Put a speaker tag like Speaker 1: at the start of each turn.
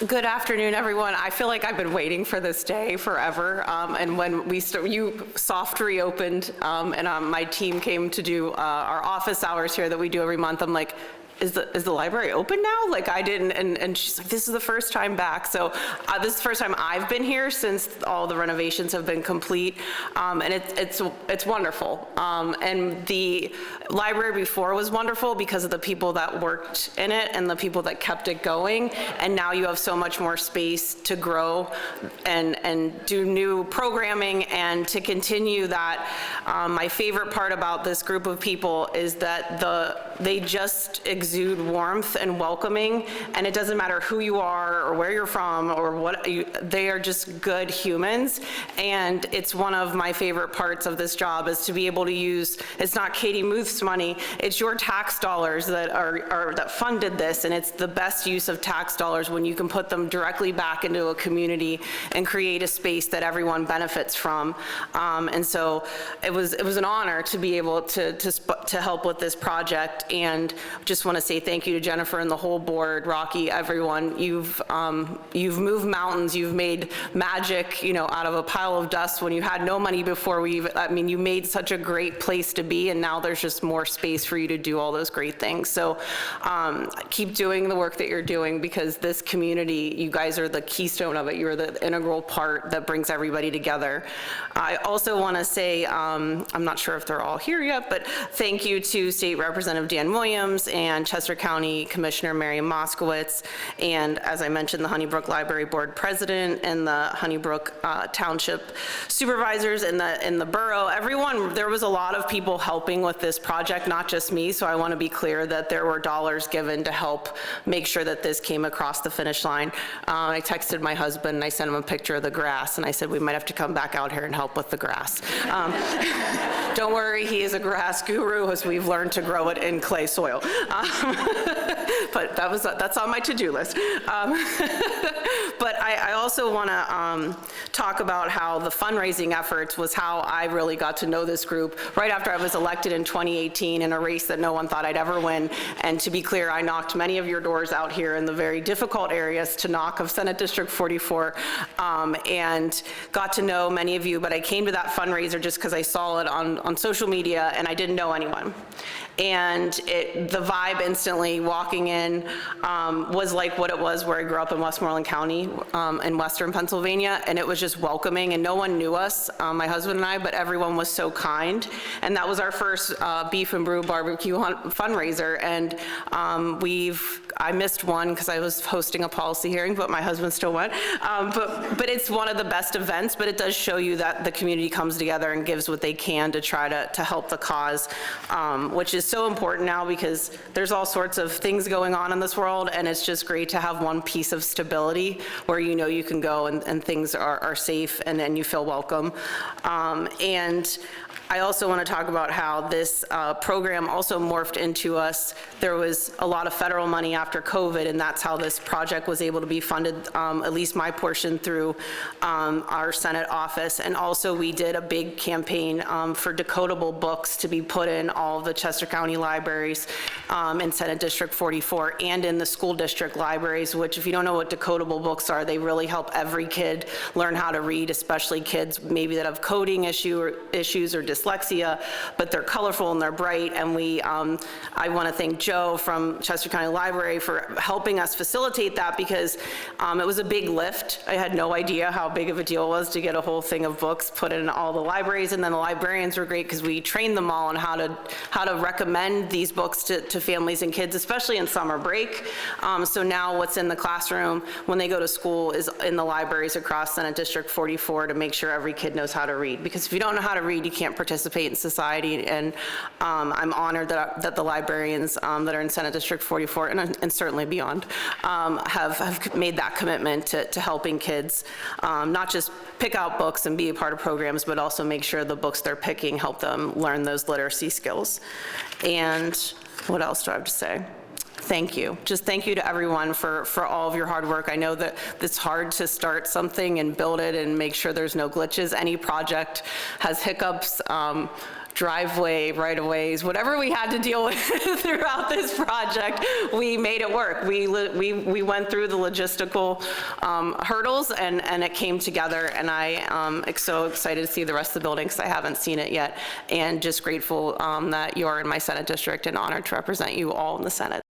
Speaker 1: Good afternoon, everyone. I feel like I've been waiting for this day forever. And when you soft reopened and my team came to do our office hours here that we do every month, I'm like, is the library open now? Like I didn't, and she's like, this is the first time back. So this is the first time I've been here since all the renovations have been complete, and it's wonderful. And the library before was wonderful because of the people that worked in it and the people that kept it going. And now you have so much more space to grow and do new programming and to continue that. My favorite part about this group of people is that they just exude warmth and welcoming, and it doesn't matter who you are or where you're from or what they are, just good humans. And it's one of my favorite parts of this job is to be able to use, it's not Katie Muth's money, it's your tax dollars that that funded this, and it's the best use of tax dollars when you can put them directly back into a community and create a space that everyone benefits from. And so it was an honor to be able to help with this project, and just want to say thank you to Jennifer and the whole board, Rocky, everyone. You've moved mountains. You've made magic, out of a pile of dust when you had no money before you made such a great place to be, and now there's just more space for you to do all those great things. So keep doing the work that you're doing, because this community, you guys are the keystone of it. You're the integral part that brings everybody together. I also want to say, I'm not sure if they're all here yet, but thank you to State Representative Dan Williams and Chester County Commissioner Mary Moskowitz, and as I mentioned, the Honey Brook Library Board President and the Honey Brook Township Supervisors in the borough. Everyone, there was a lot of people helping with this project, not just me, so I want to be clear that there were dollars given to help make sure that this came across the finish line. I texted my husband and I sent him a picture of the grass, and I said we might have to come back out here and help with the grass. Don't worry, he is a grass guru, as we've learned to grow it in clay soil. But that's on my to-do list. But I also want to talk about how the fundraising efforts was how I really got to know this group right after I was elected in 2018 in a race that no one thought I'd ever win. And to be clear, I knocked many of your doors out here in the very difficult areas to knock of Senate District 44, and got to know many of you. But I came to that fundraiser just because I saw it on social media and I didn't know anyone. And the vibe instantly walking in was like what it was where I grew up in Westmoreland County in Western Pennsylvania, and it was just welcoming, and no one knew us, my husband and I, but everyone was so kind. And that was our first Beef and Brew barbecue fundraiser, and I missed one because I was hosting a policy hearing, but my husband still went. But it's one of the best events, but it does show you that the community comes together and gives what they can to try to help the cause, which is so important now because there's all sorts of things going on in this world, and it's just great to have one piece of stability where you can go and things are safe and then you feel welcome. And I also want to talk about how this program also morphed into us. There was a lot of federal money after COVID, and that's how this project was able to be funded, at least my portion, through our Senate office. And also we did a big campaign for decodable books to be put in all of the Chester County libraries in Senate District 44 and in the school district libraries, which, if you don't know what decodable books are, they really help every kid learn how to read, especially kids maybe that have coding issues or dyslexia, but they're colorful and they're bright. And I want to thank Joe from Chester County Library for helping us facilitate that, because it was a big lift. I had no idea how big of a deal it was to get a whole thing of books put in all the libraries, and then the librarians were great because we trained them all on how to recommend these books to families and kids, especially in summer break. So now what's in the classroom when they go to school is in the libraries across Senate District 44 to make sure every kid knows how to read, because if you don't know how to read, you can't participate in society. And I'm honored that the librarians that are in Senate District 44 and certainly beyond have made that commitment to helping kids not just pick out books and be a part of programs, but also make sure the books they're picking help them learn those literacy skills. And what else do I have to say? Thank you. Just thank you to everyone for all of your hard work. I know that it's hard to start something and build it and make sure there's no glitches. Any project has hiccups. driveway, right-of-ways, whatever we had to deal with throughout this project, we made it work. We went through the logistical hurdles, and it came together, and I am so excited to see the rest of the building because I haven't seen it yet, and just grateful that you're in my Senate district and honored to represent you all in the Senate.